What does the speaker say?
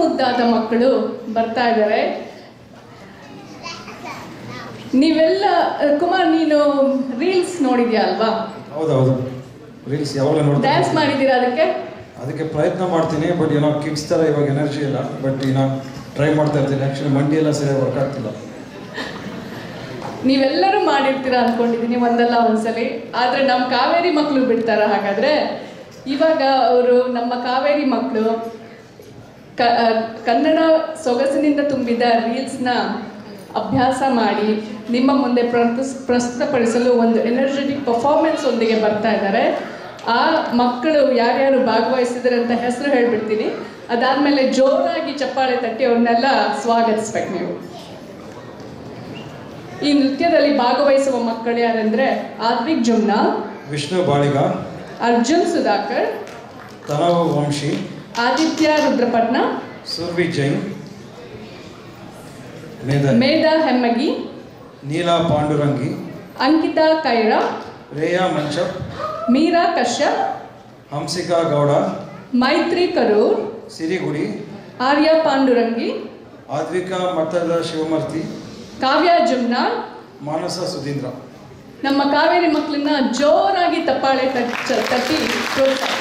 ಮುದ್ದಾದ ಮಕ್ಕಳು ಬರ್ತಾ ಇದ್ದಾರೆ. ನೀವೆಲ್ಲ ಕುಮಾರ್, ನೀನು ರೀಲ್ಸ್ ನೋಡಿದ್ಯಾ ಅಲ್ವಾ? ಹೌದೌದು, ರೀಲ್ಸ್ ಯಾವಾಗ ನೋಡಿ ಡ್ಯಾನ್ಸ್ ಮಾಡಿದ್ದೀರಾ? ಅದಕ್ಕೆ ಪ್ರಯತ್ನ ಮಾಡ್ತೀನಿ. ಬಟ್ ಏನೋ ಕಿಡ್ಸ್ ಥರ ಇವಾಗ ಎನರ್ಜಿ ಇಲ್ಲ. ಬಟ್ ಏನೋ ಟ್ರೈ ಮಾಡ್ತಾ ಇರ್ತೀನಿ. ಆ್ಯಕ್ಚುಲಿ ಮಂಡಿ ಎಲ್ಲ ಸರಿಯಾಗಿ ವರ್ಕ್ ಆಗ್ತಿಲ್ಲ. ನೀವೆಲ್ಲರೂ ಮಾಡಿರ್ತೀರಾ ಅಂದ್ಕೊಂಡಿದ್ದೀನಿ ಒಂದಲ್ಲ ಒಂದ್ಸಲಿ. ಆದರೆ ನಮ್ಮ ಕಾವೇರಿ ಮಕ್ಕಳು ಬಿಡ್ತಾರ? ಹಾಗಾದರೆ ಇವಾಗ ಅವರು ನಮ್ಮ ಕಾವೇರಿ ಮಕ್ಕಳು ಕನ್ನಡ ಸೊಗಸಿನಿಂದ ತುಂಬಿದ ರೀಲ್ಸ್ನ ಅಭ್ಯಾಸ ಮಾಡಿ ನಿಮ್ಮ ಮುಂದೆ ಪ್ರಸ್ತುತಪಡಿಸಲು ಒಂದು ಎನರ್ಜೆಟಿಕ್ ಪರ್ಫಾರ್ಮೆನ್ಸ್ ಒಂದಿಗೆ ಬರ್ತಾ ಇದ್ದಾರೆ. ಆ ಮಕ್ಕಳು ಯಾರ್ಯಾರು ಭಾಗವಹಿಸಿದ್ದಾರೆ ಅಂತ ಹೆಸರು ಹೇಳ್ಬಿಡ್ತೀನಿ. ಅದಾದಮೇಲೆ ಜೋರಾಗಿ ಚಪ್ಪಾಳೆ ತಟ್ಟಿ ಅವ್ರನ್ನೆಲ್ಲ ಸ್ವಾಗತಿಸ್ಬೇಕು ನೀವು. ಈ ನೃತ್ಯದಲ್ಲಿ ಭಾಗವಹಿಸುವ ಮಕ್ಕಳು ಯಾರೆಂದರೆ ಆದ್ವಿಕ್ ಜುಮ್ನಾ, ವಿಷ್ಣು ಬಾಳಿಗ, ಅರ್ಜುನ್ ಸುಧಾಕರ್, ತನವ್ ವಂಶಿ, ಆದಿತ್ಯ ರುದ್ರಪಟ್ನ, ಸುರ್ವಿ ಜೈನ್, ಮೇಧಾ ಹೆಮ್ಮಗಿ, ನೀಲಾ ಪಾಂಡುರಂಗಿ, ಅಂಕಿತಾ ಕೈರಾ, ರೇಯಾ ಮಂಚಪ್, ಮೀರಾ ಕಶ್ಯಪ್, ಹಂಸಿಕಾ ಗೌಡ, ಮೈತ್ರಿ ಕರೂರ್, ಸಿರಿಗುಡಿ, ಆರ್ಯ ಪಾಂಡುರಂಗಿ, ಆದ್ವಿಕಾ ಮಠದ ಶಿವಮೂರ್ತಿ, ಕಾವ್ಯ ಜುಮ್ನಾ, ಮಾನಸ ಸುಧೀಂದ್ರ. ನಮ್ಮ ಕಾವೇರಿ ಮಕ್ಕಳನ್ನ ಜೋರಾಗಿ ತಪ್ಪಾಳೆ ತಟ್ಟಿ ಪ್ರೋತ್ಸಾಹ.